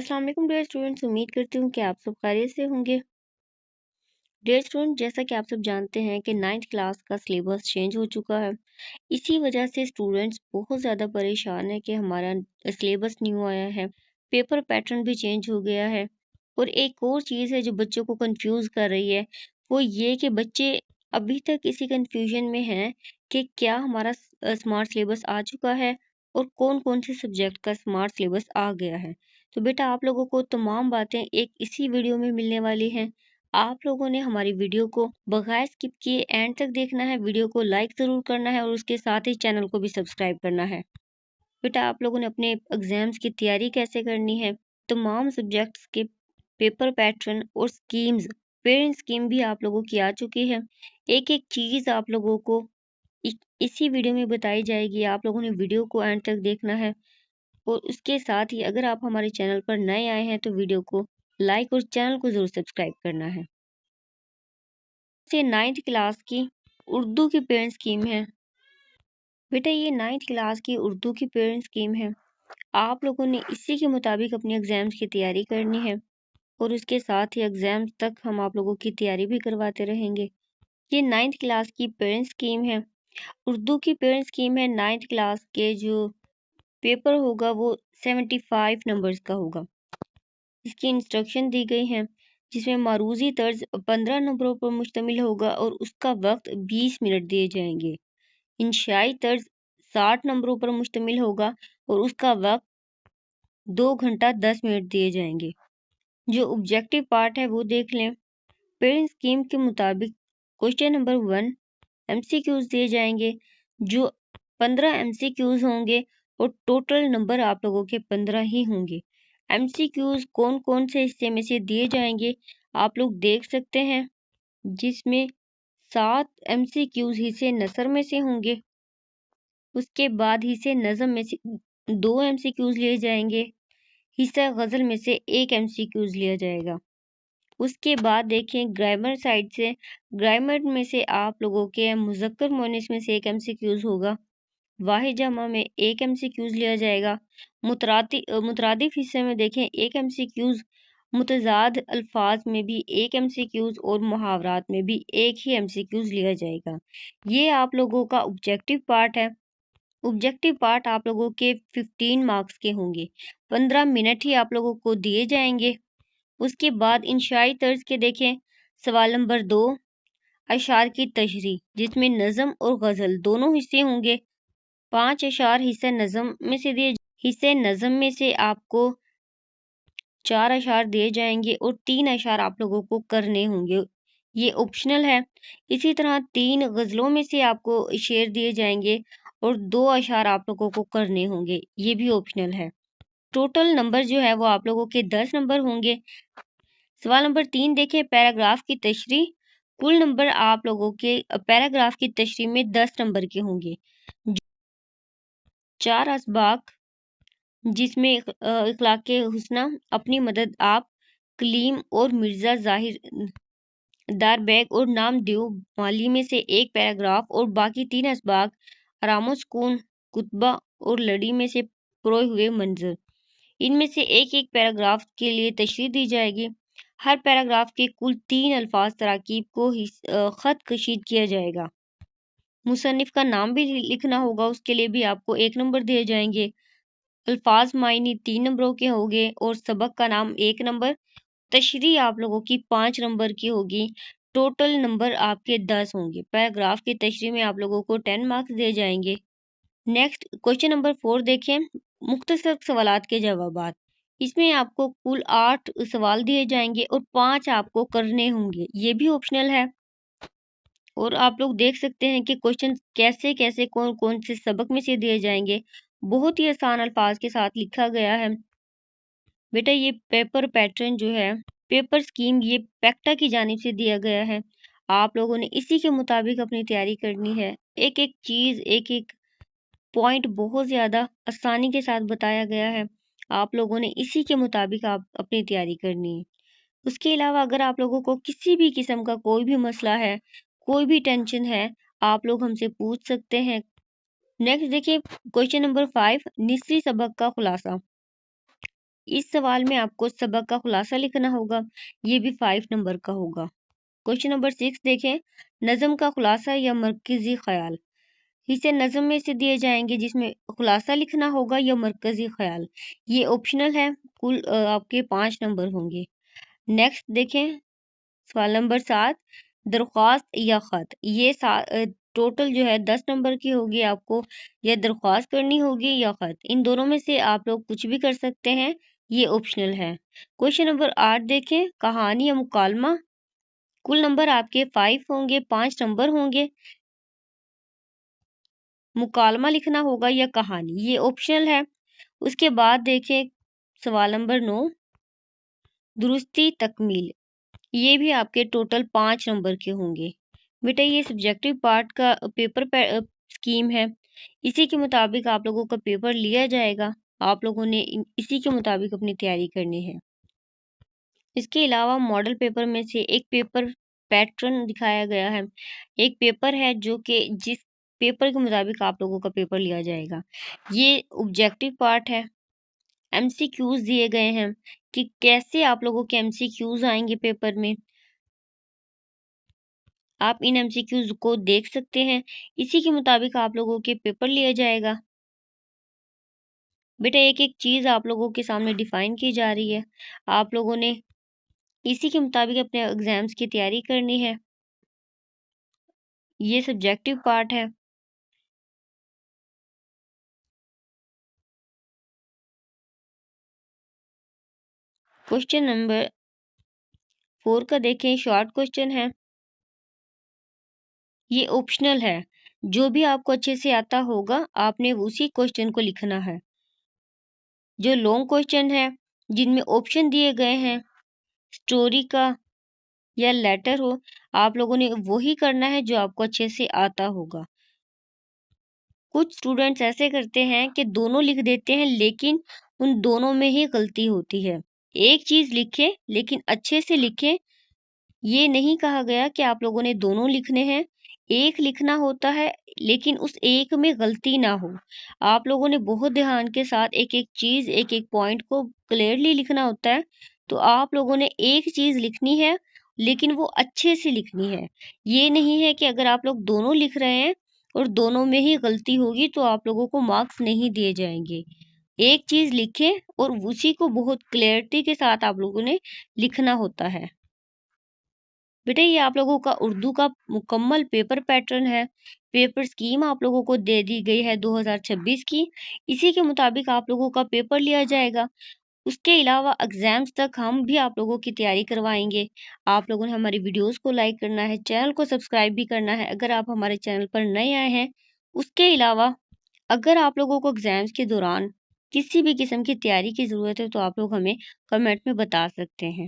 अस्सलाम वालेकुम dear students, उम्मीद करती हूँ कि आप सब खैरियत से होंगे। डियर स्टूडेंट, जैसा कि आप सब जानते हैं कि 9th क्लास का सिलेबस चेंज हो चुका है। इसी वजह से स्टूडेंट्स बहुत ज़्यादा परेशान है कि हमारा सिलेबस न्यू आया है, पेपर पैटर्न भी चेंज हो गया है। और एक और चीज़ है जो बच्चों को कंफ्यूज कर रही है, वो ये कि बच्चे अभी तक इसी कंफ्यूजन में हैं कि क्या हमारा स्मार्ट सिलेबस आ चुका है और कौन कौन से सब्जेक्ट का स्मार्ट सिलेबस आ गया है। तो बेटा आप लोगों को तमाम बातें एक इसी वीडियो में मिलने वाली हैं। आप लोगों ने हमारी वीडियो को बगैर स्किप किए एंड तक देखना है, वीडियो को लाइक ज़रूर करना है और उसके साथ ही चैनल को भी सब्सक्राइब करना है। बेटा आप लोगों ने अपने एग्जाम्स की तैयारी कैसे करनी है, तमाम सब्जेक्ट्स के पेपर पैटर्न और स्कीम्स, पेरेंट स्कीम भी आप लोगों की आ चुकी है। एक एक चीज़ आप लोगों को इसी वीडियो में बताई जाएगी। आप लोगों ने वीडियो को एंड तक देखना है और उसके साथ ही अगर आप हमारे चैनल पर नए आए हैं तो वीडियो को लाइक और चैनल को ज़रूर सब्सक्राइब करना है। से 9th क्लास की उर्दू की पेरेंट स्कीम है। बेटा ये 9th क्लास की उर्दू की पेरेंट स्कीम है। आप लोगों ने इसी के मुताबिक अपने एग्जाम्स की तैयारी करनी है और उसके साथ ही एग्जाम्स तक हम आप लोगों की तैयारी भी करवाते रहेंगे। ये 9th क्लास की पेरेंट स्कीम है, उर्दू की पेरेंट स्कीम है। 9th क्लास के जो पेपर होगा वो 75 नंबर्स का होगा। इसकी इंस्ट्रक्शन दी गई है जिसमें मारूजी तर्ज 15 नंबरों पर मुश्तमिल होगा और उसका वक्त 20 मिनट दिए जाएंगे। इंशाई तर्ज 60 नंबरों पर मुश्तमिल होगा और उसका वक्त 2 घंटा 10 मिनट दिए जाएंगे। जो ऑब्जेक्टिव पार्ट है वो देख लें। पेरेंट स्कीम के मुताबिक क्वेश्चन नंबर 1 MCQs दिए जाएंगे जो 15 MCQs होंगे और टोटल नंबर आप लोगों के 15 ही होंगे। MCQs कौन कौन से हिस्से में से दिए जाएंगे आप लोग देख सकते हैं, जिसमें 7 MCQs हिस्से नसर में से होंगे। उसके बाद हिस्से नज़म में से 2 MCQs लिए जाएंगे। हिस्सा गज़ल में से 1 MCQs लिया जाएगा। उसके बाद देखें ग्रामर साइड से, ग्रामर में से आप लोगों के मुज़क्कर मुअन्नस में से 1 MCQs होगा। वाहिद जमा में 1 MCQs लिया जाएगा। मुतरादिफ हिस्से में देखें 1 MCQs, मुतज़ाद अल्फाज में भी 1 MCQs और मुहावरात में भी 1 ही MCQs लिया जाएगा। ये आप लोगों का ऑब्जेक्टिव पार्ट है। ऑब्जेक्टिव पार्ट आप लोगों के 15 मार्क्स के होंगे। 15 मिनट ही आप लोगों को दिए जाएंगे। उसके बाद इंशाई तर्ज के देखें सवाल नंबर 2 अशार की तशरीह, जिसमें नज़म और गज़ल दोनों हिस्से होंगे। 5 अशार हिस्से नज़म में से हिस्से नज़म में से आपको 4 अशार दिए जाएंगे और 3 अशार आप लोगों को करने होंगे, ये ऑप्शनल है। इसी तरह 3 गज़लों में से आपको शेर दिए जाएंगे और 2 अशार आप लोगों को करने होंगे, ये भी ऑप्शनल है। टोटल नंबर जो है वो आप लोगों के 10 नंबर होंगे। सवाल नंबर 3 देखें पैराग्राफ की तशरीह। कुल नंबर आप लोगों के पैराग्राफ की तशरीह में 10 नंबर के होंगे। 4 असबाक, जिसमें इखलाके हुस्ना, अपनी मदद आप, कलीम और मिर्ज़ा जाहिर दार बैग और नाम देव माली में से 1 पैराग्राफ और बाकी 3 असबाक आराम सुकून, कुतबा और लड़ी में से परोए हुए मंजर, इनमें से एक एक पैराग्राफ के लिए तशरीह दी जाएगी। हर पैराग्राफ के कुल 3 अल्फाज तराकीब को खत कशीद किया जाएगा। मुसन्निफ का नाम भी लिखना होगा, उसके लिए भी आपको 1 नंबर दिए जाएंगे। अल्फाज मायनी 3 नंबरों के होंगे और सबक का नाम 1 नंबर। तशरीह आप लोगों की 5 नंबर की होगी। टोटल नंबर आपके 10 होंगे। पैराग्राफ की तशरीह में आप लोगों को 10 मार्क्स दिए जाएंगे। नेक्स्ट क्वेश्चन नंबर 4 देखें मुख्तसर सवालात के जवाबात। इसमें आपको कुल 8 सवाल दिए जाएंगे और 5 आपको करने होंगे, ये भी ऑप्शनल है। और आप लोग देख सकते हैं कि क्वेश्चन कैसे कैसे कौन कौन से सबक में से दिए जाएंगे, बहुत ही आसान अल्फाज के साथ लिखा गया है। बेटा ये पेपर पैटर्न जो है, पेपर स्कीम, ये पैक्टा की जानिब से दिया गया है। आप लोगों ने इसी के मुताबिक अपनी तैयारी करनी है। एक एक चीज़, एक एक पॉइंट बहुत ज़्यादा आसानी के साथ बताया गया है। आप लोगों ने इसी के मुताबिक आप अपनी तैयारी करनी है। उसके अलावा अगर आप लोगों को किसी भी किस्म का कोई भी मसला है, कोई भी टेंशन है, आप लोग हमसे पूछ सकते हैं। नेक्स्ट देखिए क्वेश्चन नंबर 5 निसरी सबक का खुलासा। اس سوال میں آپ کو سبق کا خلاصہ لکھنا ہوگا، یہ بھی 5 نمبر کا ہوگا۔ کوشچن نمبر 6 دیکھیں، نظم کا خلاصہ یا مرکزی خیال۔ اسے نظم میں سے دیے جائیں گے جس میں خلاصہ لکھنا ہوگا یا مرکزی خیال، یہ آپشنل ہے، کل آپ کے 5 نمبر ہوں گے۔ نیکسٹ دیکھیں سوال نمبر 7، درخواست یا خط۔ یہ ٹوٹل جو ہے 10 نمبر کی ہوگی، آپ کو یا درخواست کرنی ہوگی یا خط، ان دونوں میں سے آپ لوگ کچھ بھی کر سکتے ہیں، یہ آپشنل ہے۔ کوشچن نمبر 8 دیکھیں، کہانی یا مکالمہ۔ کل نمبر آپ کے 5 ہوں گے، 5 نمبر ہوں گے۔ مکالمہ لکھنا ہوگا یا کہانی، یہ آپشنل ہے۔ اس کے بعد دیکھیں سوال نمبر 9، درستی تکمیل۔ یہ بھی آپ کے ٹوٹل 5 نمبر کے ہوں گے۔ بیٹا یہ سبجیکٹو پارٹ کا پیپر سکیم ہے، اسی کے مطابق آپ لوگوں کا پیپر لیا جائے گا، آپ لوگوں نے اسی کے مطابق اپنی تیاری کرنی ہے۔ اس کے علاوہ ماڈل پیپر میں سے ایک پیپر پیٹرن دکھایا گیا ہے، ایک پیپر ہے جو کہ جس پیپر کے مطابق آپ لوگوں کا پیپر لیا جائے گا۔ یہ آبجیکٹو پارٹ ہے، ایم سی کیوز دیے گئے ہیں کہ کیسے آپ لوگوں کے ایم سی کیوز آئیں گے پیپر میں، آپ ان ایم سی کیوز کو دیکھ سکتے ہیں، اسی کے مطابق آپ لوگوں کے پیپر لیا جائے گا۔ بیٹا ایک ایک چیز آپ لوگوں کے سامنے ڈیفائن کی جا رہی ہے، آپ لوگوں نے اسی کے مطابق اپنے ایگزامز کی تیاری کرنی ہے۔ یہ سبجیکٹو پارٹ ہے۔ کوشچن نمبر 4 کا دیکھیں، شارٹ کوشچن ہے، یہ آپشنل ہے، جو بھی آپ کو اچھے سے آتا ہوگا آپ نے اسی کوشچن کو لکھنا ہے۔ جو لانگ کوشچن ہے جن میں آپشن دیے گئے ہیں سٹوری کا یا لیٹر ہو، آپ لوگوں نے وہی کرنا ہے جو آپ کو اچھے سے آتا ہوگا۔ کچھ اسٹوڈینٹس ایسے کرتے ہیں کہ دونوں لکھ دیتے ہیں لیکن ان دونوں میں ہی غلطی ہوتی ہے۔ ایک چیز لکھیں لیکن اچھے سے لکھیں، یہ نہیں کہا گیا کہ آپ لوگوں نے دونوں لکھنے ہیں، ایک لکھنا ہوتا ہے لیکن اس ایک میں غلطی نہ ہو۔ آپ لوگوں نے بہت دھیان کے ساتھ ایک ایک چیز، ایک ایک پوائنٹ کو کلیئرلی لکھنا ہوتا ہے، تو آپ لوگوں نے ایک چیز لکھنی ہے لیکن وہ اچھے سے لکھنی ہے۔ یہ نہیں ہے کہ اگر آپ لوگ دونوں لکھ رہے ہیں اور دونوں میں ہی غلطی ہوگی تو آپ لوگوں کو مارکس نہیں دیے جائیں گے۔ ایک چیز لکھیں اور اسی کو بہت کلیئرٹی کے ساتھ آپ لوگوں نے لکھنا ہوتا ہے۔ بیٹا یہ آپ لوگوں کا اردو کا مکمل پیپر پیٹرن ہے، پیپر سکیم آپ لوگوں کو دے دی گئی ہے 2026 کی، اسی کے مطابق آپ لوگوں کا پیپر لیا جائے گا۔ اس کے علاوہ ایگزامز تک ہم بھی آپ لوگوں کی تیاری کروائیں گے۔ آپ لوگوں نے ہماری ویڈیوز کو لائک کرنا ہے، چینل کو سبسکرائب بھی کرنا ہے اگر آپ ہمارے چینل پر نئے آئے ہیں۔ اس کے علاوہ اگر آپ لوگوں کو ایگزامز کے دوران کسی بھی قسم کی تیاری کی ضرورت ہے تو آپ لوگ ہمیں کمنٹ میں بتا سکتے ہیں۔